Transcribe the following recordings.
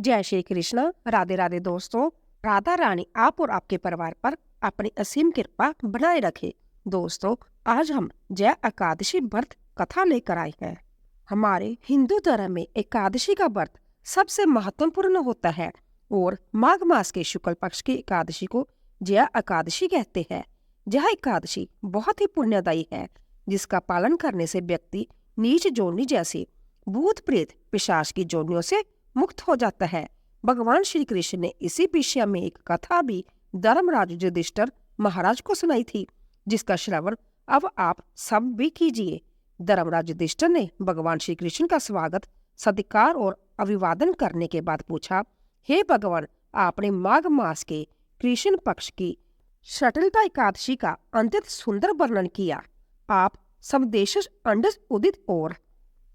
जय श्री कृष्ण। राधे राधे दोस्तों। राधा रानी आप और आपके परिवार पर अपनी असीम कृपा बनाए रखे। दोस्तों, आज हम जय एकादशी व्रत कथा लेकर आए हैं। हमारे हिंदू धर्म में एकादशी का व्रत सबसे महत्वपूर्ण होता है और माघ मास के शुक्ल पक्ष की एकादशी को जया एकादशी कहते हैं। यह एकादशी बहुत ही पुण्यदायी है, जिसका पालन करने से व्यक्ति नीच जोनी जैसे भूत प्रेत पिशाच की जोनियों से मुक्त हो जाता है। भगवान श्री कृष्ण ने इसी विषय में एक कथा भी धर्मराज युधिष्ठिर महाराज को सुनाई थी, जिसका श्रवण अब आप सब भी कीजिए। धर्मराज युधिष्ठिर ने भगवान श्री कृष्ण का स्वागत, सत्कार और अभिवादन करने के बाद पूछा, हे भगवान, आपने माघ मास के कृष्ण पक्ष की शटलता एकादशी का अत्यंत सुंदर वर्णन किया। आप सब देश अंडस उदित और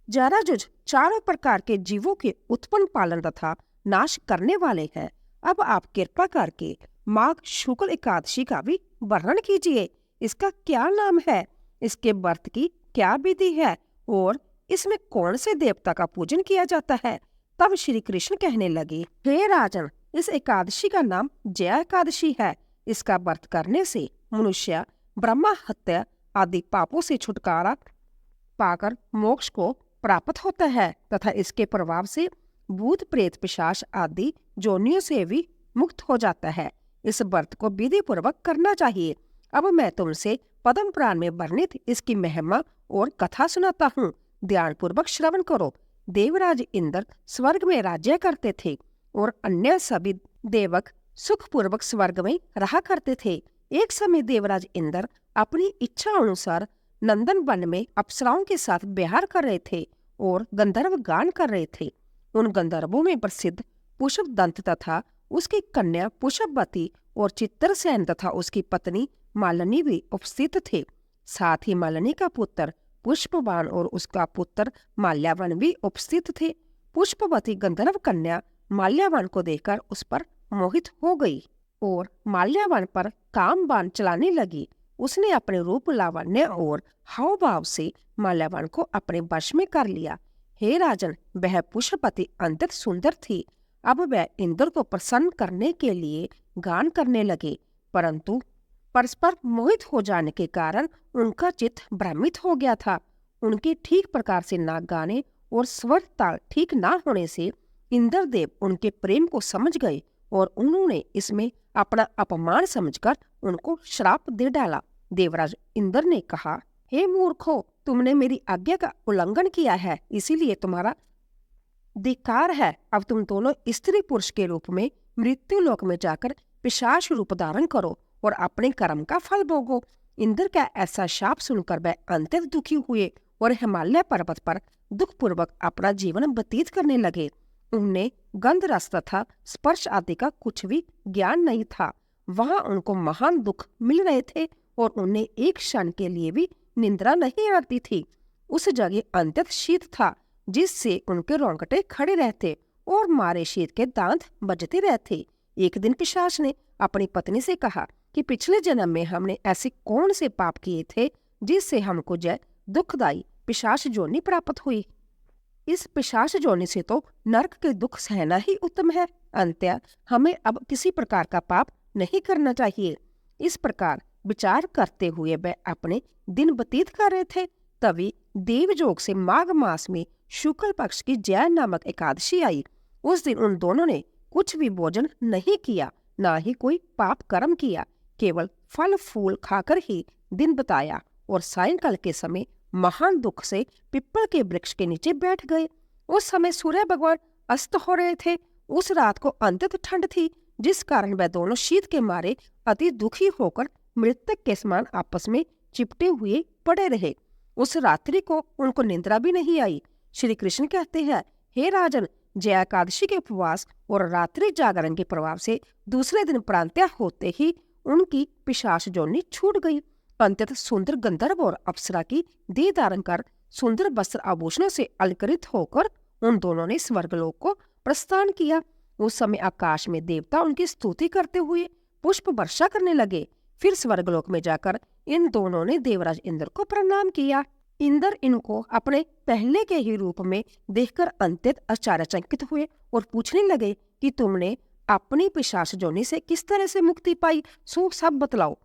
जराजुज चारों प्रकार के जीवों के उत्पन्न पालन तथा नाश करने वाले हैं। अब आप कृपा करके माघ शुक्ल एकादशी का भी वर्णन कीजिए। इसका क्या नाम है, इसके व्रत की क्या विधि है और इसमें कौन से देवता का पूजन किया जाता है। तब श्री कृष्ण कहने लगे, हे राजन, इस एकादशी का नाम जया एकादशी है। इसका व्रत करने से मनुष्य ब्रह्मा हत्या आदि पापों से छुटकारा पाकर मोक्ष को प्राप्त होता है तथा इसके प्रभाव से भूत प्रेत पिशाच आदि जोनियों से भी मुक्त हो जाता है। इस व्रत को विधि पूर्वक करना चाहिए। अब मैं तुमसे पद्म पुराण में वर्णित इसकी महिमा और कथा सुनाता हूँ। ध्यान पूर्वक श्रवण करो। देवराज इंद्र स्वर्ग में राज्य करते थे और अन्य सभी देवक सुख पूर्वक स्वर्ग में रहा करते थे। एक समय देवराज इंद्र अपनी इच्छा अनुसार नंदन वन में अप्सराओं के साथ विहार कर रहे थे और गंधर्व गान कर रहे थे। उन गंधर्वों में प्रसिद्ध पुष्प दंत तथा उसकी कन्या पुष्पवती और चित्रसेन तथा उसकी पत्नी मालिनी भी उपस्थित थे। साथ ही मालिनी का पुत्र पुष्पवान और उसका पुत्र माल्यावान भी उपस्थित थे। पुष्पवती गंधर्व कन्या माल्यावान को देखकर उस पर मोहित हो गई और माल्यावान पर काम बाण चलाने लगी। उसने अपने रूप, लावण्य और हाव भाव से माल्यावान को अपने वश में कर लिया। हे राजन, वह पुष्पवती अत्यंत सुंदर थी। अब वह इंद्र को प्रसन्न करने के लिए गान करने लगे, परंतु परस्पर मोहित हो जाने के कारण उनका चित्त भ्रमित हो गया था। उनके ठीक प्रकार से ना गाने और स्वर ताल ठीक ना होने से इंद्रदेव उनके प्रेम को समझ गए और उन्होंने इसमें अपना अपमान समझकर उनको श्राप दे डाला। देवराज इंद्र ने कहा, हे मूर्खो, तुमने मेरी आज्ञा का उल्लंघन किया है, इसीलिए तुम्हारा धिक्कार है। अब तुम दोनों स्त्री पुरुष के रूप में मृत्यु लोक में जाकर पिशाच रूप धारण करो और अपने कर्म का फल भोगो। इंद्र का ऐसा शाप सुनकर वह अत्यंत दुखी हुए और हिमालय पर्वत पर दुख पूर्वक अपना जीवन व्यतीत करने लगे। उन्हें गंध रस तथा स्पर्श आदि का कुछ भी ज्ञान नहीं था। वहां उनको महान दुख मिल रहे थे और उन्हें एक क्षण के लिए भी निंद्रा नहीं आती थी। उस जगह अत्यंत शीत था, जिससे उनके रोंगटे खड़े रहते और मारे शीत के दांत बजते रहते। एक दिन पिशाच ने अपनी पत्नी से कहा कि पिछले जन्म में हमने ऐसे कौन से पाप किए थे जिससे हमको जय दुखदायी पिशाच जोनी प्राप्त हुई। इस पिशाच जोनी से तो नरक के दुख सहना ही उत्तम है। अंततः हमें अब किसी प्रकार का पाप नहीं करना चाहिए। इस प्रकार विचार करते हुए वह अपने दिन व्यतीत कर रहे थे। तभी देवजोग से माघ मास में शुक्ल पक्ष की जया नामक एकादशी आई। उस दिन उन दोनों ने कुछ भी भोजन नहीं किया, ना ही कोई पाप कर्म किया, केवल फल फूल खाकर ही दिन बिताया और सायंकाल के समय महान दुख से पिप्पल के वृक्ष के नीचे बैठ गए। उस समय सूर्य भगवान अस्त हो रहे थे। उस रात को अत्यंत ठंड थी, जिस कारण वह दोनों शीत के मारे अति दुखी होकर मृतक के समान आपस में चिपटे हुए पड़े रहे। उस रात्रि को उनको निंद्रा भी नहीं आई। श्री कृष्ण कहते हैं, हे राजन, जया एकादशी के उपवास और रात्रि जागरण के प्रभाव से दूसरे दिन प्रांत्य होते ही उनकी पिशाच जोनी छूट गई। अत्यंत सुंदर गंधर्व और अप्सरा की देह धारण कर सुंदर वस्त्र आभूषणों से अलंकृत होकर उन दोनों ने स्वर्गलोक को प्रस्थान किया। उस समय आकाश में देवता उनकी स्तुति करते हुए पुष्प वर्षा करने लगे। फिर स्वर्गलोक में जाकर इन दोनों ने देवराज इंद्र को प्रणाम किया। इंद्र इनको अपने पहले के ही रूप में देखकर अत्यंत आश्चर्यचकित हुए और पूछने लगे कि तुमने अपनी पिशाच योनि से किस तरह से मुक्ति पाई, सो सब बतलाओ।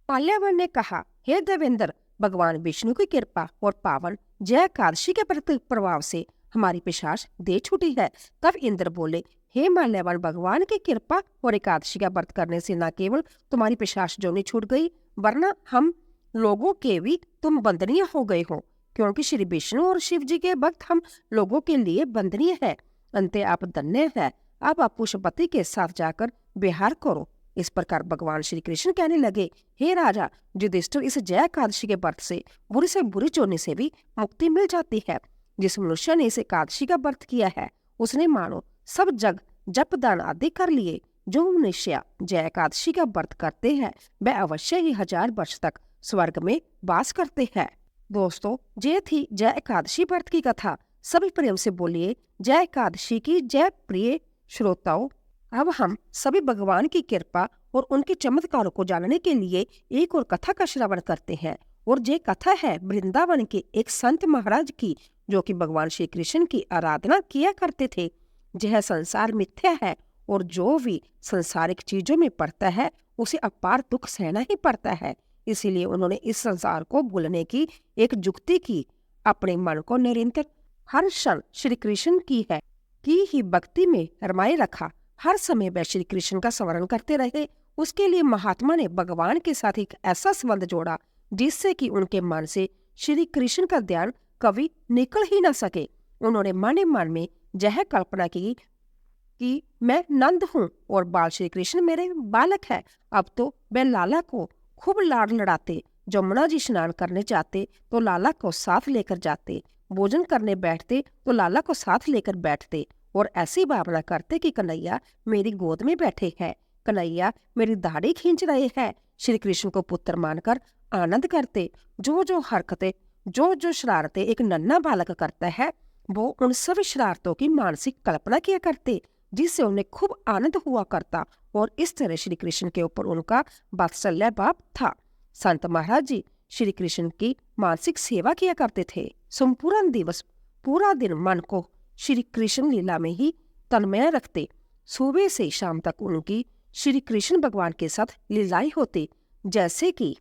माल्यावन ने कहा, हे देवेंद्र, भगवान विष्णु की कृपा और पावन जय एकादशी के प्रभाव से हमारी पिशाच दे छूटी है। तब इंद्र बोले, हे माल्यावन, भगवान की कृपा और एकादशी का व्रत करने से न केवल तुम्हारी पिशाच योनि छूट गई, वरना हम लोगों के भी तुम बंदनीय हो गए हो, क्योंकि श्री विष्णु और शिव जी के भक्त हम लोगों के लिए बंदनीय है। अंत आप धन्य है। अब आप पुष्पपति के साथ जाकर विहार करो। इस प्रकार भगवान श्री कृष्ण कहने लगे, हे राजा युधिष्ठिर, इस जय एकादशी के व्रत से बुरी योनि से भी मुक्ति मिल जाती है। जिस मनुष्य ने इस एकादशी का व्रत किया है, उसने मानो सब जग जप दान आदि कर लिए। जो मनुष्य जय एकादशी का व्रत करते हैं, वह अवश्य ही 1000 वर्ष तक स्वर्ग में वास करते हैं। दोस्तों, ये थी जय एकादशी व्रत की कथा। सभी प्रेम से बोलिए जय एकादशी की जय। प्रिय श्रोताओं, अब हम सभी भगवान की कृपा और उनके चमत्कारों को जानने के लिए एक और कथा का श्रवण करते हैं। और ये कथा है वृंदावन के एक संत महाराज की, जो कि भगवान श्री कृष्ण की आराधना किया करते थे। यह संसार मिथ्या है और जो भी संसारिक चीजों में पड़ता है उसे अपार दुख सहना ही पड़ता है। इसीलिए उन्होंने इस संसार को भूलने की एक जुक्ति की, अपने मन को निरंतर हर क्षण श्री कृष्ण की ही भक्ति में रमाए रखा। हर समय वह श्री कृष्ण का स्मरण करते रहे। उसके लिए महात्मा ने भगवान के साथ एक ऐसा संबंध जोड़ा जिससे कि उनके मन से श्री कृष्ण का ध्यान कभी निकल ही न सके। उन्होंने मन में यह कल्पना की कि मैं नंद हूँ और बाल श्री कृष्ण मेरे बालक है। अब तो वह लाला को खूब लाड लड़ाते। जमुना जी स्नान करने जाते तो लाला को साथ लेकर जाते, भोजन करने बैठते तो लाला को साथ लेकर बैठते और ऐसी भावना करते कि कन्हैया मेरी गोद में बैठे हैं, कन्हैया मेरी दाढ़ी खींच रहे हैं। श्री कृष्ण को पुत्र मानकर आनंद करते। जो हरकतें, जो शरारतें एक नन्हा बालक करता है, वो उन सभी शरारतों की मानसिक कल्पना किया करते, जिससे उन्हें खूब आनंद हुआ करता। और इस तरह श्री कृष्ण के ऊपर उनका वात्सल्य भाव था। संत महाराज जी श्री कृष्ण की मानसिक सेवा किया करते थे। संपूर्ण दिवस पूरा दिन मन को श्री कृष्ण लीला में ही तन्मय रखते। सुबह से शाम तक उनकी श्री कृष्ण भगवान के साथ लीलाएं होती। जैसे कि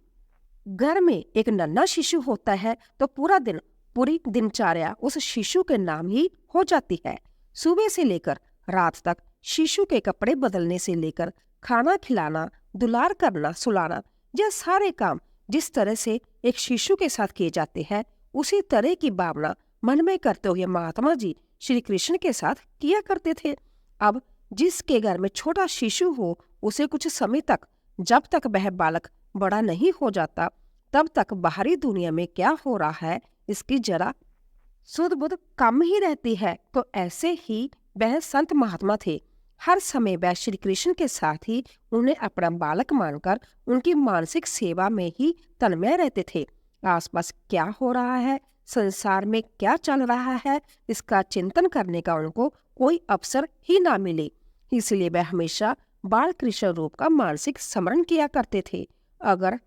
घर में एक नन्हा शिशु होता है तो पूरी दिनचर्या उस शिशु के नाम ही हो जाती है। सुबह से लेकर रात तक शिशु के कपड़े बदलने से लेकर खाना खिलाना, दुलार करना, सुलाना, यह सारे काम जिस तरह से एक शिशु के साथ किए जाते हैं, उसी तरह की भावना मन में करते हुए महात्मा जी श्री कृष्ण के साथ किया करते थे। अब जिसके घर में छोटा शिशु हो, उसे कुछ समय तक, जब तक वह बालक बड़ा नहीं हो जाता, तब तक बाहरी दुनिया में क्या हो रहा है इसकी जरा सुध बुध कम ही रहती है। तो ऐसे ही वह संत महात्मा थे। हर समय वह श्री कृष्ण के साथ ही उन्हें अपना बालक मानकर उनकी मानसिक सेवा में ही तन्मय रहते थे। आसपास क्या हो रहा है, संसार में क्या चल रहा है, इसका चिंतन करने का उनको कोई अवसर ही ना मिले। इसलिए वह हमेशा बाल कृष्ण रूप का मानसिक स्मरण किया करते थे। अगर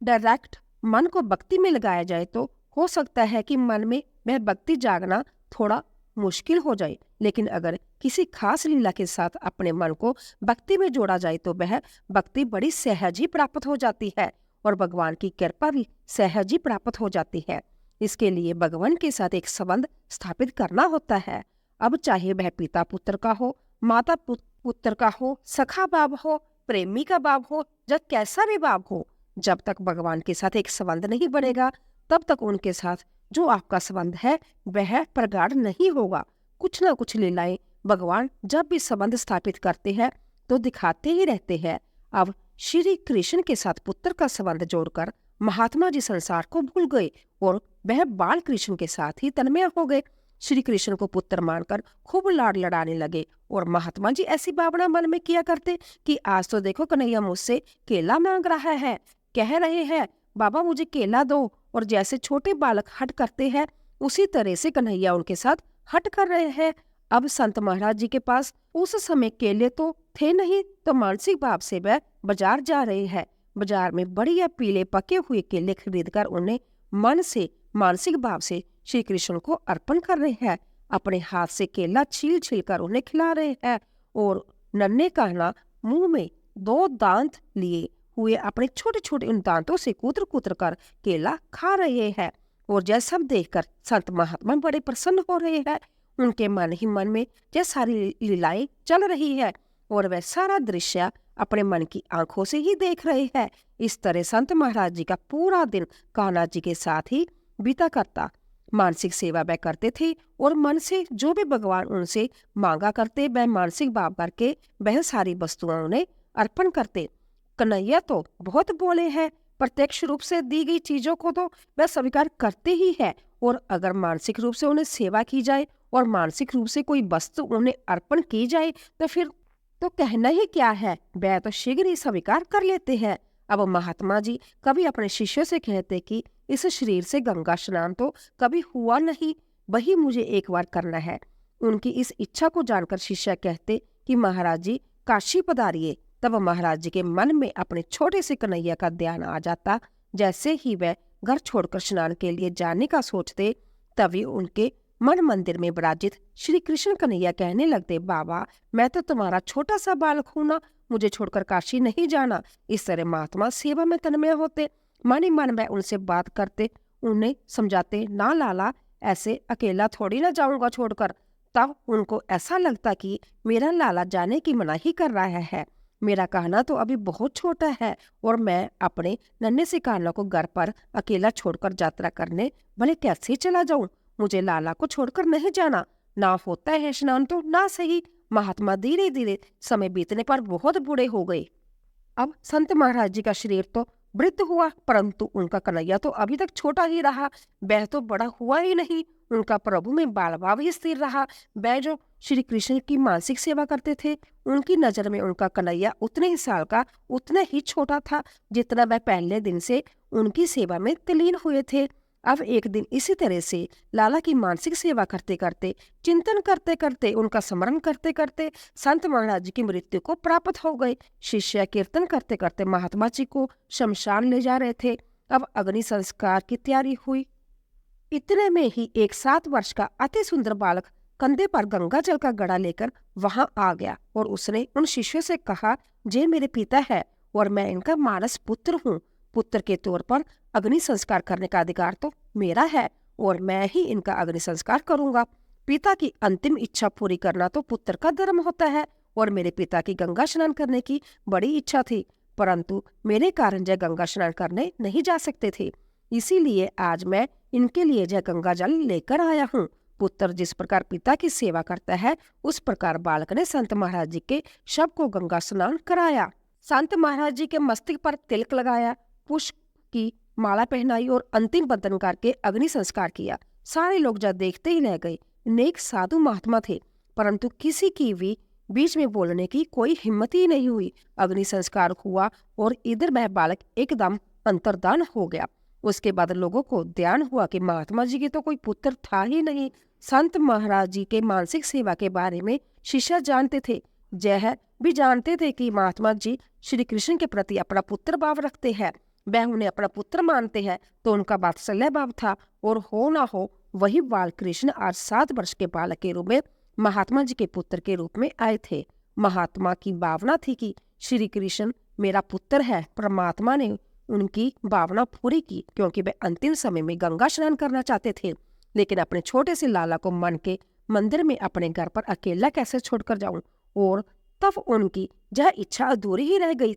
डायरेक्ट मन को भक्ति में लगाया जाए तो हो सकता है कि मन में वह भक्ति जागना थोड़ा मुश्किल हो जाए, लेकिन अगर किसी खास लीला के साथ अपने मन को भक्ति में जोड़ा जाए तो वह भक्ति बड़ी सहज ही प्राप्त हो जाती है और भगवान की कृपा भी सहज ही प्राप्त हो जाती है। इसके लिए भगवान के साथ एक संबंध स्थापित करना होता है। अब चाहे वह पिता पुत्र का हो, माता पुत्र का हो, सखा भाव हो, प्रेमी का भाव हो या कैसा भी भाव हो, जब तक भगवान के साथ एक संबंध नहीं बनेगा तब तक उनके साथ जो आपका संबंध है वह प्रगाढ़ नहीं होगा। कुछ ना कुछ लीलाएं भगवान जब भी संबंध स्थापित करते हैं तो दिखाते ही रहते हैं। अब श्री कृष्ण के साथ पुत्र का संबंध जोड़कर महात्मा जी संसार को भूल गए और वह बाल कृष्ण के साथ ही तन्मय हो गए। श्री कृष्ण को पुत्र मानकर खूब लाड लड़ाने लगे और महात्मा जी ऐसी भावना मन में किया करते कि आज तो देखो कन्हैया मुझसे केला मांग रहा है, कह रहे हैं बाबा मुझे केला दो, और जैसे छोटे बालक हट करते हैं उसी तरह से कन्हैया उनके साथ हट कर रहे हैं। अब संत महाराज जी के पास उस समय केले तो थे नहीं, तो मानसिक भाव से वह बाजार जा रहे हैं। बाजार में बढ़िया पीले पके हुए केले खरीदकर उन्हें मन से मानसिक भाव से श्री कृष्ण को अर्पण कर रहे हैं। अपने हाथ से केला छील छील कर उन्हें खिला रहे हैं और नन्हे कान्हा मुंह में 2 दांत लिए हुए अपने छोटे छोटे उन दांतों से कूतर कूतर कर केला खा रहे हैं। और यह सब देखकर संत महात्मा बड़े प्रसन्न हो रहे हैं। उनके मन ही मन में यह सारी लीलाएं चल रही है और वह सारा दृश्य अपने मन की आंखों से ही देख रहे हैं। इस तरह संत महाराज जी का पूरा दिन कान्हा जी के साथ ही बीता करता। मानसिक सेवा वह करते थे और मन से जो भी भगवान उनसे मांगा करते वह मानसिक भाव करके वह सारी वस्तुएं उन्हें अर्पण करते। कन्हैया तो बहुत बोले हैं, प्रत्यक्ष रूप से दी गई चीजों को तो वह स्वीकार करते ही है, और अगर मानसिक रूप से उन्हें सेवा की जाए और मानसिक रूप से कोई वस्तु उन्हें अर्पण की जाए तो फिर तो कहना ही क्या है, वह तो शीघ्र ही स्वीकार कर लेते हैं। अब महात्मा जी कभी अपने शिष्यों से कहते कि इस शरीर से गंगा स्नान तो कभी हुआ नहीं, वही मुझे एक बार करना है। उनकी इस इच्छा को जानकर शिष्य कहते कि महाराज जी काशी पधारिए। तब महाराज जी के मन में अपने छोटे से कन्हैया का ध्यान आ जाता। जैसे ही वह घर छोड़कर स्नान के लिए जाने का सोचते तभी उनके मन मंदिर में विराजित श्री कृष्ण कन्हैया कहने लगते, बाबा मैं तो तुम्हारा छोटा सा बालक हूं ना, मुझे छोड़कर काशी नहीं जाना। इस तरह महात्मा सेवा में तन्मय होते। मन ही मन में उनसे बात करते, उन्हें समझाते, ना लाला ऐसे अकेला थोड़ी ना जाऊंगा छोड़कर। तब उनको ऐसा लगता कि मेरा लाला जाने की मनाही कर रहा है। मेरा कान्हा तो अभी बहुत छोटा है और मैं अपने नन्हे से कान्हा को घर पर अकेला छोड़कर यात्रा करने भले कैसे चला जाऊं। मुझे लाला को छोड़कर नहीं जाना। ना होता है स्नान तो ना सही। महात्मा धीरे धीरे समय बीतने पर बहुत बूढ़े हो गए। अब संत महाराज जी का शरीर तो वृद्ध हुआ, परंतु उनका कन्हैया तो अभी तक छोटा ही रहा। वह तो बड़ा हुआ ही नहीं। उनका प्रभु में बाल भाव ही स्थिर रहा। वह जो श्री कृष्ण की मानसिक सेवा करते थे, उनकी नजर में उनका कन्हैया उतने ही साल का, उतना ही छोटा था जितना वह पहले दिन से उनकी सेवा में तल्लीन हुए थे। अब एक दिन इसी तरह से लाला की मानसिक सेवा करते करते, चिंतन करते करते, उनका स्मरण करते करते संत महाराज जी की मृत्यु को प्राप्त हो गए। शिष्य कीर्तन करते करते महात्मा जी को शमशान ले जा रहे थे। अब अग्नि संस्कार की तैयारी हुई। इतने में ही एक 7 वर्ष का अति सुंदर बालक कंधे पर गंगा जल का घड़ा लेकर वहां आ गया और उसने उन शिष्यों से कहा, जे मेरे पिता है और मैं इनका मानस पुत्र हूँ। पुत्र के तौर पर अग्नि संस्कार करने का अधिकार तो मेरा है और मैं ही इनका अग्नि संस्कार करूंगा। पिता की अंतिम इच्छा पूरी करना तो पुत्र का धर्म होता है और मेरे पिता की गंगा स्नान करने की बड़ी इच्छा थी, परंतु मेरे कारण जय गंगा स्नान करने नहीं जा सकते थे। इसीलिए आज मैं इनके लिए जय गंगा जल लेकर आया हूँ। पुत्र जिस प्रकार पिता की सेवा करता है, उस प्रकार बालक ने संत महाराज जी के शव को गंगा स्नान कराया। संत महाराज जी के मस्तक पर तिलक लगाया, पुष्प की माला पहनाई और अंतिम बंधन करके अग्नि संस्कार किया। सारे लोग जब देखते ही रह गए। नेक साधु महात्मा थे, परंतु किसी की भी बीच में बोलने की कोई हिम्मत ही नहीं हुई। अग्नि संस्कार हुआ और इधर वह बालक एकदम अंतर्धान हो गया। उसके बाद लोगों को ध्यान हुआ कि महात्मा जी के तो कोई पुत्र था ही नहीं। संत महाराज जी के मानसिक सेवा के बारे में शिष्य जानते थे। जय भी जानते थे कि महात्मा जी श्री कृष्ण के प्रति अपना पुत्र भाव रखते हैं। वह उन्हें अपना पुत्र मानते हैं, तो उनका वात्सल्य भाव था। और हो ना हो वही बाल कृष्ण आज 7 वर्ष के बालक के रूप में महात्मा जी के पुत्र के रूप में आए थे। महात्मा की भावना थी कि श्री कृष्ण मेरा पुत्र है। परमात्मा ने उनकी भावना पूरी की, क्योंकि वे अंतिम समय में गंगा स्नान करना चाहते थे। लेकिन अपने छोटे से लाला को मन के मंदिर में अपने घर पर अकेला कैसे छोड़कर जाऊं, और तब उनकी यह इच्छा अधूरी ही रह गई,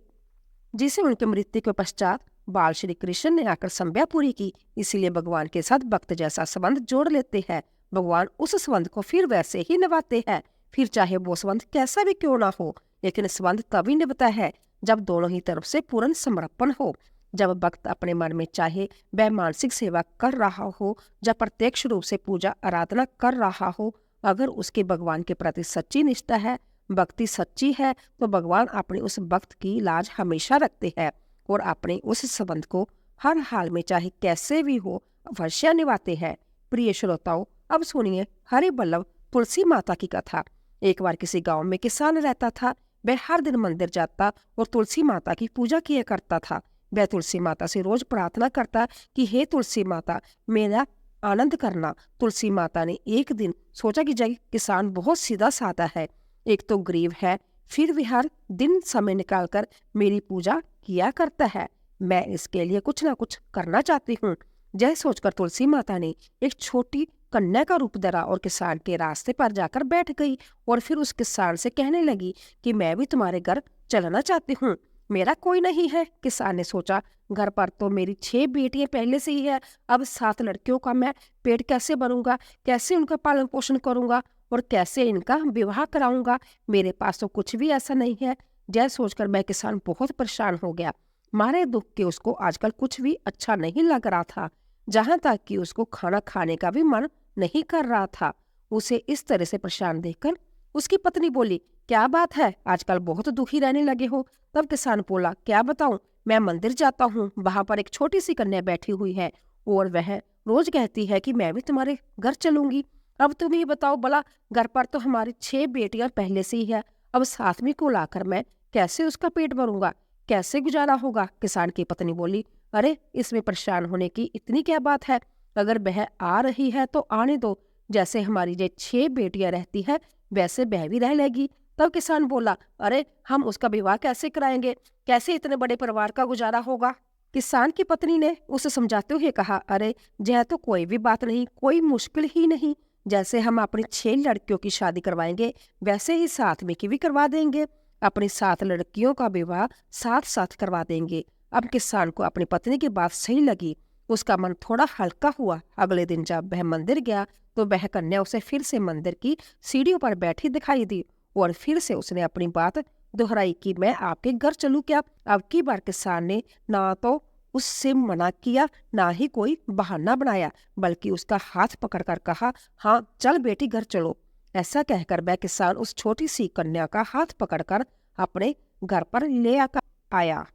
जिसे उनके मृत्यु के पश्चात बाल श्री कृष्ण ने आकर संज्ञा पूरी की। इसीलिए भगवान के साथ भक्त जैसा संबंध जोड़ लेते हैं। भगवान उस संबंध को फिर वैसे ही निभाते हैं, फिर चाहे वो संबंध कैसा भी क्यों ना हो। लेकिन संबंध तभी निभता है जब दोनों ही तरफ से पूर्ण समर्पण हो। जब भक्त अपने मन में चाहे वह मानसिक सेवा कर रहा हो, जब प्रत्यक्ष रूप से पूजा आराधना कर रहा हो, अगर उसके भगवान के प्रति सच्ची निष्ठा है, भक्ति सच्ची है, तो भगवान अपने उस भक्त की लाज हमेशा रखते हैं और अपने उस संबंध को हर हाल में चाहे कैसे भी हो अवश्य निभाते हैं। प्रिय श्रोताओं, अब सुनिए हरि वल्लभ तुलसी माता की कथा। एक बार किसी गांव में किसान रहता था। वह हर दिन मंदिर जाता और तुलसी माता की पूजा किया करता था। वह तुलसी माता से रोज प्रार्थना करता कि हे तुलसी माता, मेरा आनंद करना। तुलसी माता ने एक दिन सोचा कि जय किसान बहुत सीधा साधा है, एक तो गरीब है, फिर भी हर दिन समय निकालकर मेरी पूजा किया करता है, मैं इसके लिए कुछ ना कुछ करना चाहती हूँ। यह सोचकर तुलसी माता ने एक छोटी कन्या का रूप धरा और किसान के रास्ते पर जाकर बैठ गई और फिर उस किसान से कहने लगी कि मैं भी तुम्हारे घर चलना चाहती हूँ। मेरा कोई नहीं है, किसान ने सोचा, घर पर तो मेरी 6 बेटियां पहले से ही है, अब 7 लड़कियों का मैं पेट कैसे भरूंगा, कैसे उनका पालन पोषण करूंगा और कैसे इनका विवाह कराऊंगा, मेरे पास तो कुछ भी ऐसा नहीं है। यह सोचकर मैं किसान बहुत परेशान हो गया। मारे दुख के उसको आजकल कुछ भी अच्छा नहीं लग रहा था, जहां तक कि उसको खाना खाने का भी मन नहीं कर रहा था। उसे इस तरह से परेशान देखकर उसकी पत्नी बोली, क्या बात है, आजकल बहुत दुखी रहने लगे हो। तब किसान बोला, क्या बताऊं, मैं मंदिर जाता हूँ, वहां पर एक छोटी सी कन्या बैठी हुई है और वह रोज कहती है कि मैं भी तुम्हारे घर चलूंगी। अब तुम ही बताओ भला, घर पर तो हमारी 6 बेटियां पहले से ही है, अब 7वीं को लाकर मैं कैसे उसका पेट भरूंगा, कैसे गुजारा होगा। किसान की पत्नी बोली, अरे इसमें परेशान होने की इतनी क्या बात है, अगर वह आ रही है तो आने दो, जैसे हमारी ये 6 बेटियां रहती है वैसे वह भी रह लेगी। तब किसान बोला, अरे हम उसका विवाह कैसे कराएंगे, कैसे इतने बड़े परिवार का गुजारा होगा। किसान की पत्नी ने उसे समझाते हुए कहा, अरे यह तो कोई भी बात नहीं, कोई मुश्किल ही नहीं, जैसे हम अपनी 6 लड़कियों की शादी करवाएंगे वैसे ही 7वीं की भी करवा देंगे, अपनी 7 लड़कियों का विवाह साथ साथ करवा देंगे। अब किसान को अपनी पत्नी की बात सही लगी, उसका मन थोड़ा हल्का हुआ। अगले दिन जब वह मंदिर गया तो वह कन्या उसे फिर से मंदिर की सीढ़ियों पर बैठी दिखाई दी और फिर से उसने अपनी बात दोहराई कि मैं आपके घर चलूं क्या। अब की बार किसान ने ना तो उससे मना किया, ना ही कोई बहाना बनाया, बल्कि उसका हाथ पकड़कर कहा, हाँ चल बेटी घर चलो। ऐसा कहकर वह किसान उस छोटी सी कन्या का हाथ पकड़कर अपने घर पर ले आकर आया।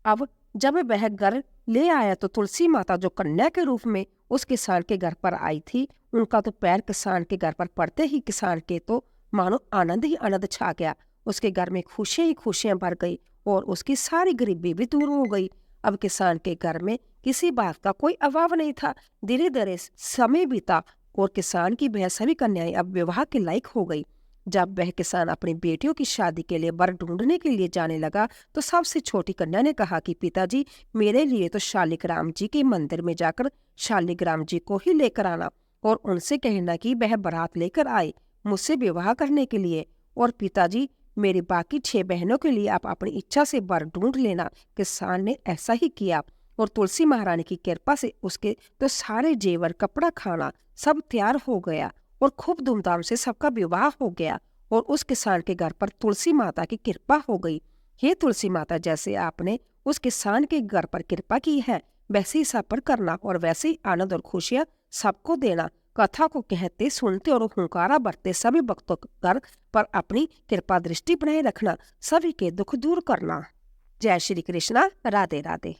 अब जब वह घर ले आया तो तुलसी माता जो कन्या के रूप में उस किसान के घर पर आई थी, उनका तो पैर किसान के घर पर पड़ते ही किसान के तो मानो आनंद ही आनंद छा गया। उसके घर में खुशियां ही खुशियां भर गई और उसकी सारी गरीबी भी दूर हो गई। अब किसान के घर में किसी बात का कोई अभाव नहीं था। धीरे धीरे समय बीता और किसान की वह सभी कन्याएं अब विवाह के लायक हो गई। जब वह किसान अपनी बेटियों की शादी के लिए वर ढूंढने के लिए जाने लगा तो सबसे छोटी कन्या ने कहा कि पिताजी, मेरे लिए तो शालिग्राम जी के मंदिर में जाकर शालिग्राम जी को ही लेकर आना और उनसे कहना कि वह बारात लेकर आए मुझसे विवाह करने के लिए, और पिताजी मेरी बाकी 6 बहनों के लिए आप अपनी इच्छा से वर ढूंढ लेना। किसान ने ऐसा ही किया और तुलसी महारानी की कृपा से उसके तो सारे जेवर, कपड़ा, खाना सब तैयार हो गया और खूब धूमधाम से सबका विवाह हो गया और उस किसान के घर पर तुलसी माता की कृपा हो गई। हे तुलसी माता, जैसे आपने उस किसान के घर पर कृपा की है वैसे ही सब पर करना और वैसे ही आनंद और खुशियां सबको देना। कथा को कहते, सुनते और हुंकारा भरते सभी भक्तों घर पर अपनी कृपा दृष्टि बनाए रखना, सभी के दुख दूर करना। जय श्री कृष्णा। राधे राधे।